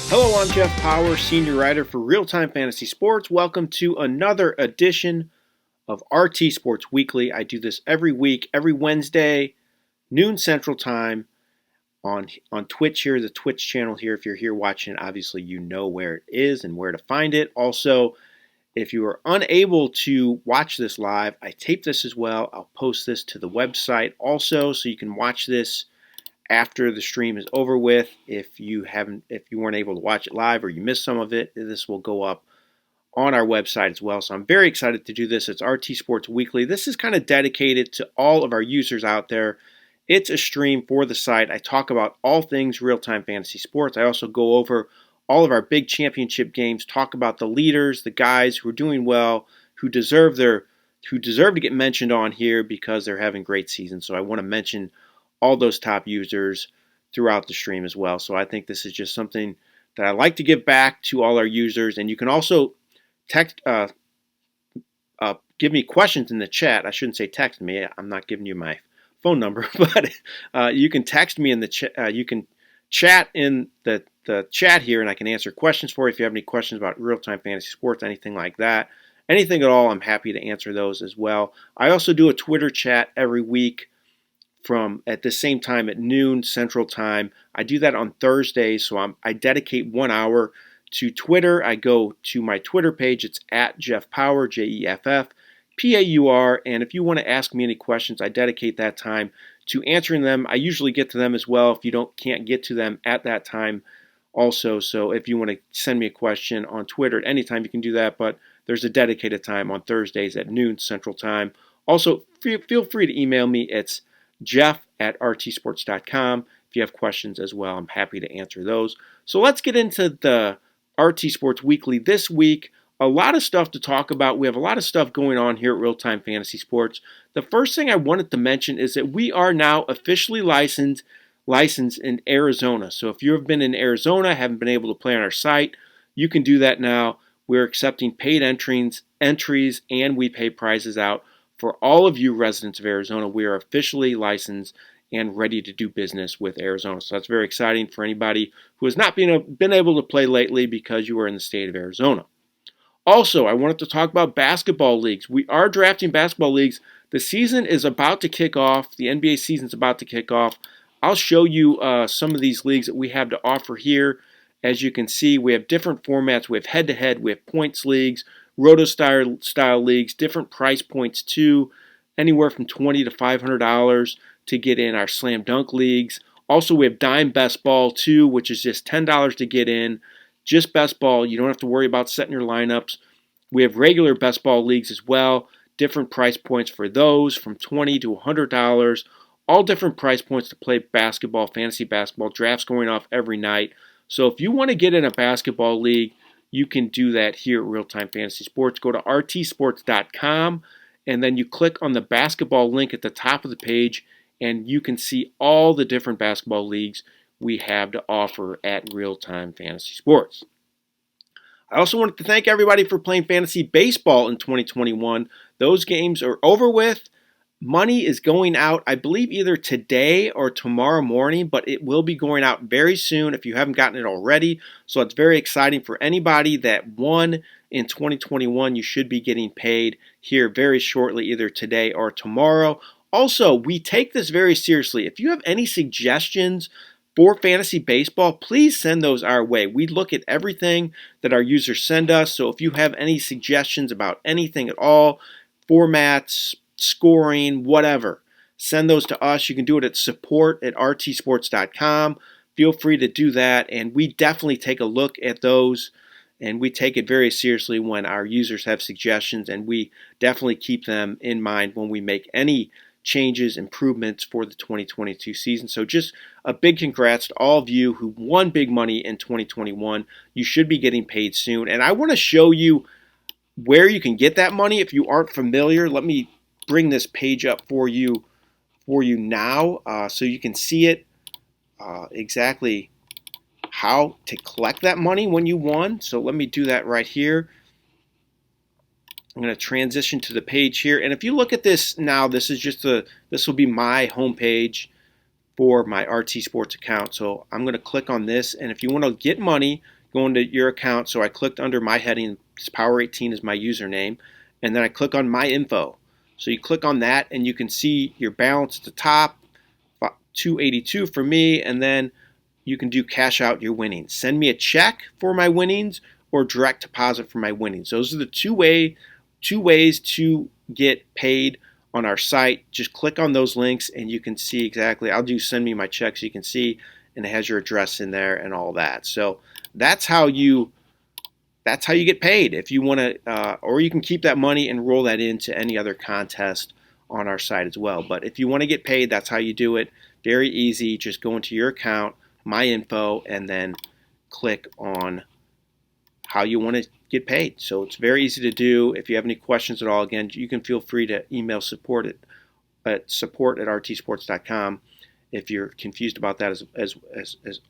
Hello, I'm Jeff Power, Senior Writer for Real Time Fantasy Sports. Welcome to another edition of RT Sports Weekly. I do this every week, every Wednesday, noon Central Time on Twitch here, the Twitch channel here. If you're here watching it, obviously you know where it is and where to find it. Also, if you are unable to watch this live, I tape this as well. I'll post this to the website also, so you can watch this after the stream is over with. If you weren't able to watch it live or you missed some of it, this will go up on our website as well. So I'm very excited to do this. It's RT Sports Weekly. This is kind of dedicated to all of our users out there. It's a stream for the site. I talk about all things real-time fantasy sports. I also go over all of our big championship games, talk about the leaders, the guys who are doing well, who deserve to get mentioned on here because they're having great seasons. So I want to mention all those top users throughout the stream as well. So I think this is just something that I like to give back to all our users. And you can also text, give me questions in the chat. I shouldn't say text me. I'm not giving you my phone number, but you can text me in the chat. You can chat in the chat here, and I can answer questions for you. If you have any questions about real-time fantasy sports, anything like that, anything at all, I'm happy to answer those as well. I also do a Twitter chat every week from at the same time at noon Central Time. I do that on Thursdays, so I dedicate 1 hour to Twitter. I go to my Twitter page. It's at Jeff Power, JEFFPAUR, and if you want to ask me any questions, I dedicate that time to answering them. I usually get to them as well if you can't get to them at that time also. So if you want to send me a question on Twitter at any time, you can do that, but there's a dedicated time on Thursdays at noon Central Time. Also, feel free to email me. It's jeff@rtsports.com. If you have questions as well, I'm happy to answer those. So let's get into the RT Sports Weekly this week. A lot of stuff to talk about. We have a lot of stuff going on here at Real Time Fantasy Sports. The first thing I wanted to mention is that we are now officially licensed in Arizona. So if you have been in Arizona, haven't been able to play on our site, you can do that now. We're accepting paid entries, and we pay prizes out for all of you residents of Arizona. We are officially licensed and ready to do business with Arizona. So that's very exciting for anybody who has not been able to play lately because you are in the state of Arizona. Also, I wanted to talk about basketball leagues. We are drafting basketball leagues. The season is about to kick off. The NBA season is about to kick off. I'll show you some of these leagues that we have to offer here. As you can see, we have different formats. We have head-to-head. We have points leagues, roto-style leagues, different price points too, anywhere from $20 to $500 to get in our slam dunk leagues. Also, we have dime best ball too, which is just $10 to get in. Just best ball. You don't have to worry about setting your lineups. We have regular best ball leagues as well. Different price points for those, from $20 to $100. All different price points to play basketball, fantasy basketball. Drafts going off every night. So if you want to get in a basketball league, you can do that here at Real Time Fantasy Sports. Go to rtsports.com, and then you click on the basketball link at the top of the page, and you can see all the different basketball leagues we have to offer at Real Time Fantasy Sports. I also wanted to thank everybody for playing fantasy baseball in 2021. Those games are over with. Money is going out, I believe, either today or tomorrow morning, but it will be going out very soon if you haven't gotten it already. So it's very exciting for anybody that won in 2021. You should be getting paid here very shortly, either today or tomorrow. Also, we take this very seriously. If you have any suggestions for fantasy baseball, please send those our way. We look at everything that our users send us. So if you have any suggestions about anything at all, formats, scoring, whatever, send those to us. You can do it at support@rtsports.com. Feel free to do that, and we definitely take a look at those, and we take it very seriously when our users have suggestions, and we definitely keep them in mind when we make any changes, improvements for the 2022 season. So just a big congrats to all of you who won big money in 2021. You should be getting paid soon, and I want to show you where you can get that money if you aren't familiar. Let me bring this page up for you now so you can see it exactly how to collect that money when you won. So let me do that right here. I'm going to transition to the page here, and if you look at this now, this will be my home page for my RT Sports account. So I'm going to click on this, and if you want to get money, go into your account. So I clicked under my heading, Power 18 is my username, and then I click on my info. So you click on that and you can see your balance at the top, 282 for me, and then you can do cash out your winnings. Send me a check for my winnings or direct deposit for my winnings. Those are the two ways to get paid on our site. Just click on those links and you can see exactly. I'll do send me my check so you can see, and it has your address in there and all that. So that's how you get paid. If you want to, or you can keep that money and roll that into any other contest on our site as well. But if you want to get paid, that's how you do it. Very easy. Just go into your account, my info, and then click on how you want to get paid. So it's very easy to do. If you have any questions at all, again, you can feel free to email support at rtsports.com if you're confused about that as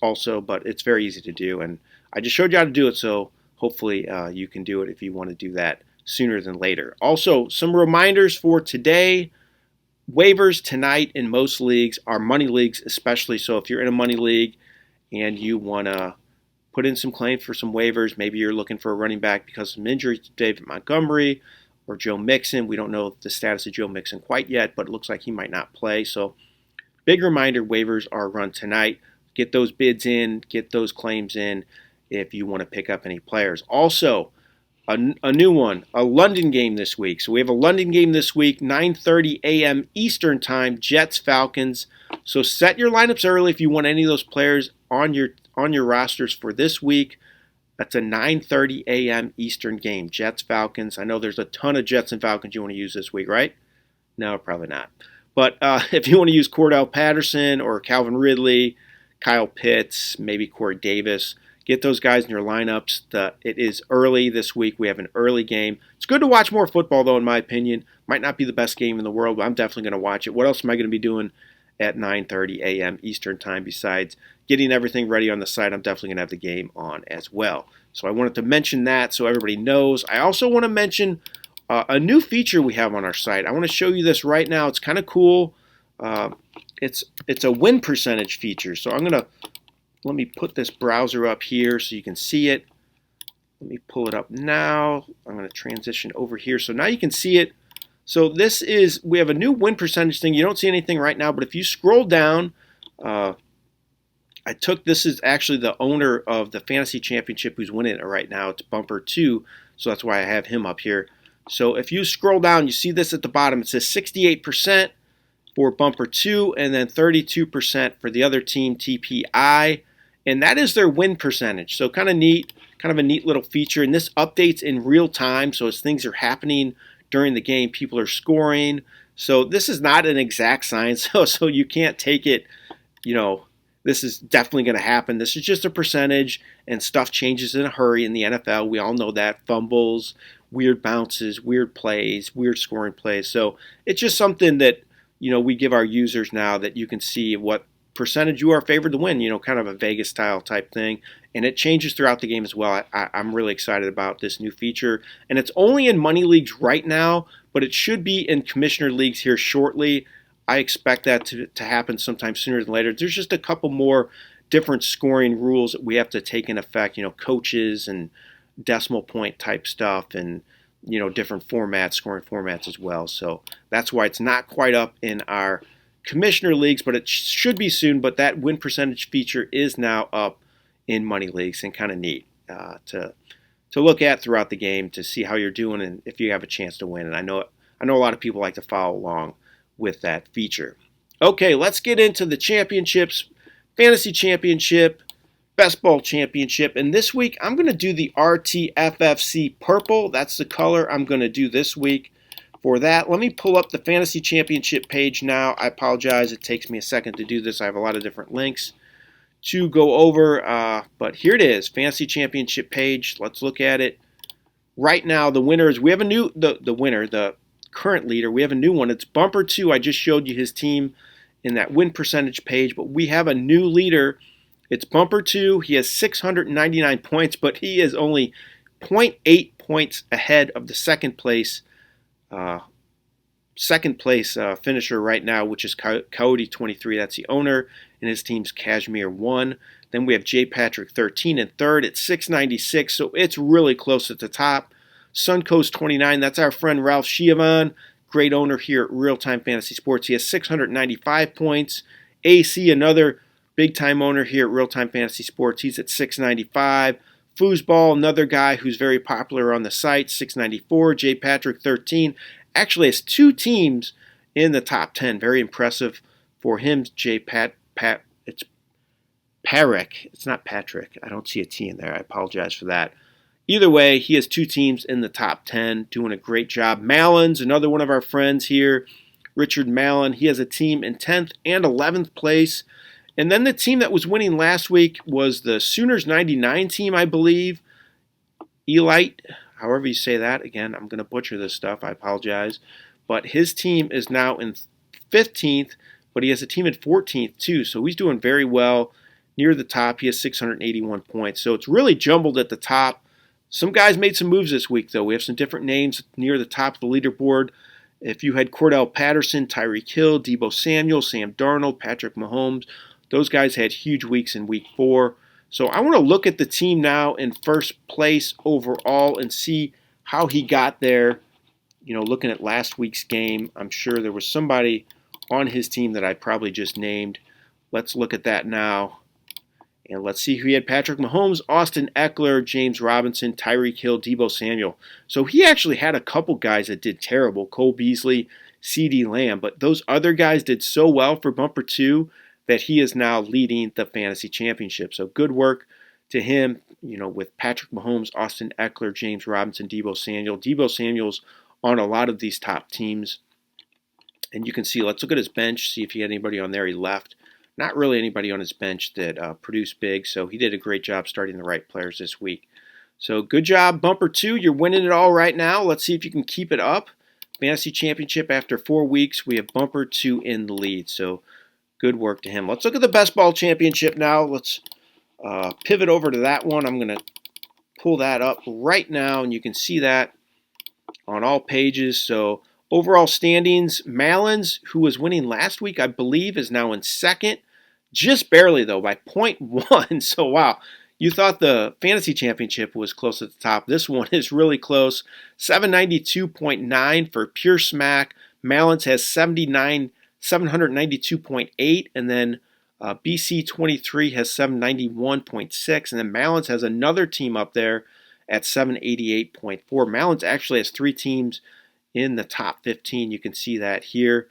also. But it's very easy to do, and I just showed you how to do it, so hopefully you can do it if you want to do that sooner than later. Also, some reminders for today. Waivers tonight in most leagues are money leagues especially. So if you're in a money league and you want to put in some claims for some waivers, maybe you're looking for a running back because of some injuries to David Montgomery or Joe Mixon. We don't know the status of Joe Mixon quite yet, but it looks like he might not play. So big reminder, waivers are run tonight. Get those bids in, get those claims in if you want to pick up any players. Also, a new one, a London game this week. So we have a London game this week, 9:30 a.m. Eastern Time, Jets-Falcons. So set your lineups early if you want any of those players on your rosters for this week. That's a 9:30 a.m. Eastern game, Jets-Falcons. I know there's a ton of Jets and Falcons you want to use this week, right? No, probably not. But if you want to use Cordell Patterson or Calvin Ridley, Kyle Pitts, maybe Corey Davis, get those guys in your lineups. It is early this week. We have an early game. It's good to watch more football, though, in my opinion. Might not be the best game in the world, but I'm definitely going to watch it. What else am I going to be doing at 9:30 a.m. Eastern Time besides getting everything ready on the site? I'm definitely going to have the game on as well. So I wanted to mention that so everybody knows. I also want to mention a new feature we have on our site. I want to show you this right now. It's kind of cool. It's a win percentage feature. So let me put this browser up here so you can see it. Let me pull it up now. I'm going to transition over here. So now you can see it. So we have a new win percentage thing. You don't see anything right now, but if you scroll down, this is actually the owner of the Fantasy Championship who's winning it right now. It's Bumper 2, so that's why I have him up here. So if you scroll down, you see this at the bottom. It says 68% for Bumper 2 and then 32% for the other team, TPI. And that is their win percentage. So kind of neat, kind of a neat little feature. And this updates in real time. So as things are happening during the game, people are scoring. So this is not an exact science. So you can't take it, this is definitely going to happen. This is just a percentage, and stuff changes in a hurry in the NFL. We all know that. Fumbles, weird bounces, weird plays, weird scoring plays. So it's just something that, we give our users now that you can see what percentage you are favored to win, kind of a Vegas style type thing. And it changes throughout the game as well. I'm really excited about this new feature. And it's only in money leagues right now, but it should be in commissioner leagues here shortly. I expect that to happen sometime sooner than later. There's just a couple more different scoring rules that we have to take in effect, coaches and decimal point type stuff and, different formats, scoring formats as well. So that's why it's not quite up in our commissioner leagues, but it should be soon. But that win percentage feature is now up in money leagues, and kind of neat to look at throughout the game to see how you're doing and if you have a chance to win. And I know a lot of people like to follow along with that feature. Okay, let's get into the championships. Fantasy Championship, Best Ball Championship, and this week I'm going to do the RTFFC Purple. That's the color I'm going to do this week. For that, let me pull up the Fantasy Championship page now. I apologize, it takes me a second to do this. I have a lot of different links to go over, but here it is, Fantasy Championship page. Let's look at it. Right now, the winner is, we have a new, the current leader, we have a new one. It's Bumper 2. I just showed you his team in that win percentage page, but we have a new leader. It's Bumper 2. He has 699 points, but he is only 0.8 points ahead of the second place second place finisher right now, which is Coyote 23. That's the owner, and his team's Cashmere 1. Then we have J. Patrick 13 and third at 696, so it's really close at the top. Suncoast 29, that's our friend Ralph Schiavon, great owner here at Real Time Fantasy Sports. He has 695 points. AC, another big-time owner here at Real Time Fantasy Sports, he's at 695. Foosball, another guy who's very popular on the site, 694. J. Patrick 13. Actually has two teams in the top 10. Very impressive for him. It's Parek. It's not Patrick. I don't see a T in there. I apologize for that. Either way, he has two teams in the top 10, doing a great job. Mallon's another one of our friends here, Richard Mallon. He has a team in 10th and 11th place. And then the team that was winning last week was the Sooners 99 team, I believe. Elite, however you say that. Again, I'm going to butcher this stuff. I apologize. But his team is now in 15th, but he has a team in 14th too. So he's doing very well near the top. He has 681 points. So it's really jumbled at the top. Some guys made some moves this week, though. We have some different names near the top of the leaderboard. If you had Cordell Patterson, Tyreek Hill, Deebo Samuel, Sam Darnold, Patrick Mahomes, those guys had huge weeks in week 4. So I want to look at the team now in first place overall and see how he got there. You know, looking at last week's game, I'm sure there was somebody on his team that I probably just named. Let's look at that now. And let's see who he had. Patrick Mahomes, Austin Eckler, James Robinson, Tyreek Hill, Deebo Samuel. So he actually had a couple guys that did terrible. Cole Beasley, CeeDee Lamb. But those other guys did so well for Bumper 2 that he is now leading the fantasy championship. So good work to him, you know, with Patrick Mahomes, Austin Eckler, James Robinson, Deebo Samuel. Deebo Samuel's on a lot of these top teams. And you can see, let's look at his bench, see if he had anybody on there he left. Not really anybody on his bench that produced big, so he did a great job starting the right players this week. So good job, Bumper 2. You're winning it all right now. Let's see if you can keep it up. Fantasy Championship after 4 weeks. We have Bumper 2 in the lead, so good work to him. Let's look at the Best Ball Championship now. Let's pivot over to that one. I'm going to pull that up right now, and you can see that on all pages. So overall standings, Mallon's, who was winning last week, I believe, is now in second. Just barely, though, by 0.1. So, wow. You thought the Fantasy Championship was close at the top. This one is really close. 792.9 for Pure Smack. Mallon's has 792.8. And then BC23 has 791.6. And then Mallon's has another team up there at 788.4. Mallon's actually has 3 teams in the top 15. You can see that here.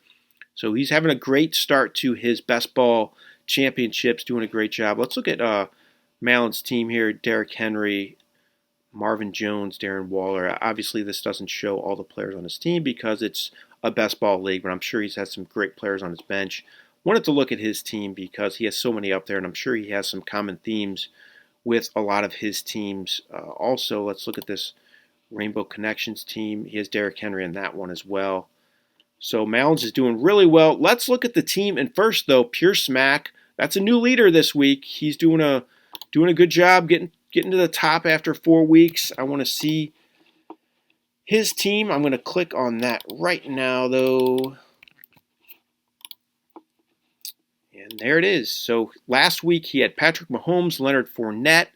So he's having a great start to his Best Ball Championships, doing a great job. Let's look at Mallon's team here. Derrick Henry, Marvin Jones, Darren Waller. Obviously, this doesn't show all the players on his team because it's a Best Ball league, but I'm sure he's had some great players on his bench. Wanted to look at his team because he has so many up there, and I'm sure he has some common themes with a lot of his teams. Also, let's look at this Rainbow Connections team. He has Derrick Henry in that one as well. So Mallon's is doing really well. Let's look at the team. And first, though, Pure Smack. That's a new leader this week. He's doing a good job getting to the top after 4 weeks. I want to see his team. I'm going to click on that right now, though. And there it is. So last week he had Patrick Mahomes, Leonard Fournette,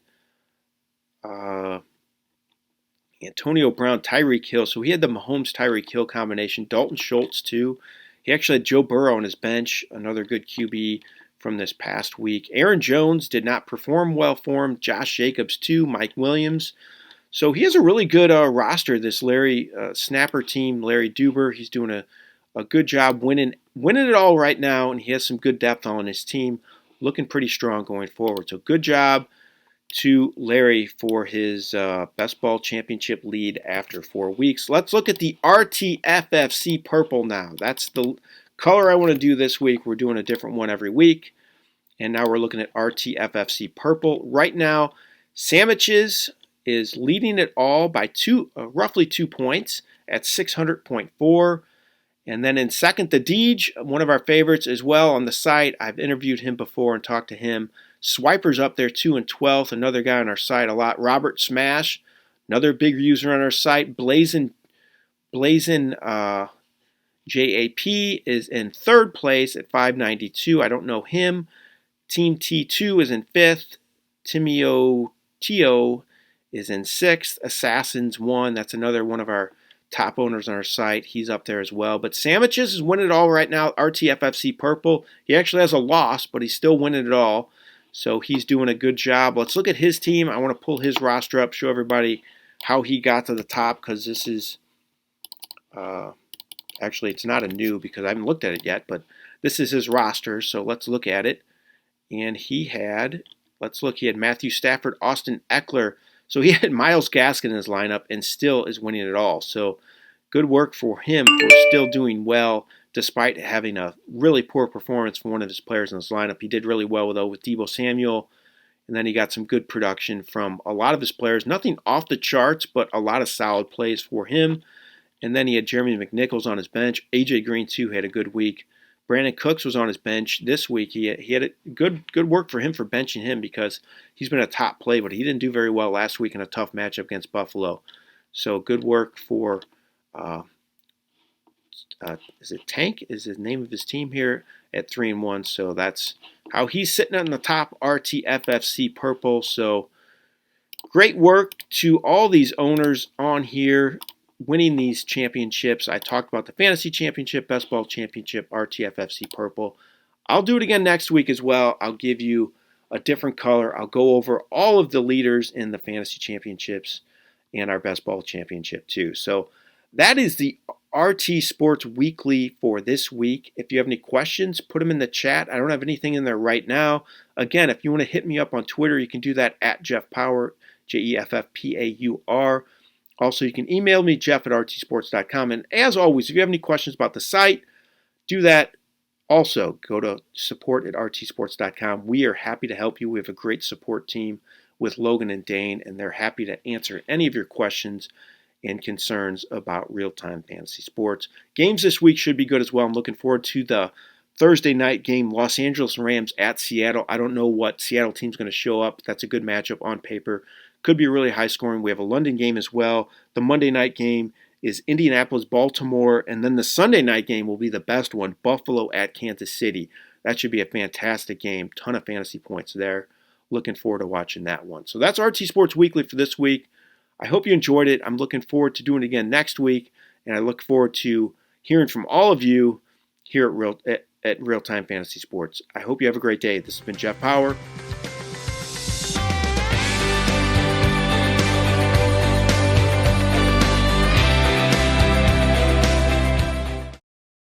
Antonio Brown, Tyreek Hill. So he had the Mahomes-Tyreek Hill combination. Dalton Schultz, too. He actually had Joe Burrow on his bench, another good QB from this past week. Aaron Jones did not perform well for him. Josh Jacobs, too. Mike Williams. So he has a really good roster, this Larry Snapper team. Larry Duber, he's doing a good job winning it all right now, and he has some good depth on his team. Looking pretty strong going forward. So good job to Larry for his Best Ball Championship lead after 4 weeks. Let's look at the RTFFC Purple now. That's the color I want to do this week. We're doing a different one every week. And now we're looking at RTFFC Purple. Right now, Sandwiches is leading it all by roughly 2 points at 600.4. And then in second, the Deej, one of our favorites as well on the site. I've interviewed him before and talked to him. Swiper's up there too in 12th, another guy on our site a lot. Robert Smash, another big user on our site. Blazin JAP is in third place at 592. I don't know him. Team T2 is in fifth. Timio Tio is in sixth. Assassins 1. That's another one of our top owners on our site. He's up there as well. But Sandwiches is winning it all right now. RTFFC Purple. He actually has a loss, but he's still winning it all. So he's doing a good job. Let's look at his team. I want to pull his roster up, show everybody how he got to the top, because this is actually, it's not a new because I haven't looked at it yet, but this is his roster. So let's look at it. And he had, he had Matthew Stafford, Austin Eckler. So he had Myles Gaskin in his lineup and still is winning it all. So good work for him for still doing well despite having a really poor performance from one of his players in his lineup. He did really well, though, with Deebo Samuel. And then he got some good production from a lot of his players. Nothing off the charts, but a lot of solid plays for him. And then he had Jeremy McNichols on his bench. A.J. Green, too, had a good week. Brandon Cooks was on his bench this week. He had a good work for him for benching him because he's been a top play, but he didn't do very well last week in a tough matchup against Buffalo. So good work for, is it Tank? Is the name of his team here at 3-1. So that's how he's sitting on the top, RTFFC Purple. So great work to all these owners on here winning these championships. I talked about the Fantasy Championship, Best Ball Championship, RTFFC Purple. I'll do it again next week as well. I'll give you a different color. I'll go over all of the leaders in the Fantasy Championships and our Best Ball Championship too. So that is the RT Sports Weekly for this week. If you have any questions, put them in the chat. I don't have anything in there right now. Again, if you want to hit me up on Twitter, you can do that at Jeff Power, JEFFPAUR. Also, you can email me, jeff@rtsports.com. And as always, if you have any questions about the site, do that. Also, go to support@rtsports.com. We are happy to help you. We have a great support team with Logan and Dane, and they're happy to answer any of your questions and concerns about real-time fantasy sports. Games this week should be good as well. I'm looking forward to the Thursday night game, Los Angeles Rams at Seattle. I don't know what Seattle team's going to show up. That's a good matchup on paper. Could be really high scoring. We have a London game as well. The Monday night game is Indianapolis, Baltimore, and then the Sunday night game will be the best one, Buffalo at Kansas City. That should be a fantastic game. Ton of fantasy points there. Looking forward to watching that one. So that's RT Sports Weekly for this week. I hope you enjoyed it. I'm looking forward to doing it again next week, and I look forward to hearing from all of you here at Real Time Fantasy Sports. I hope you have a great day. This has been Jeff Power.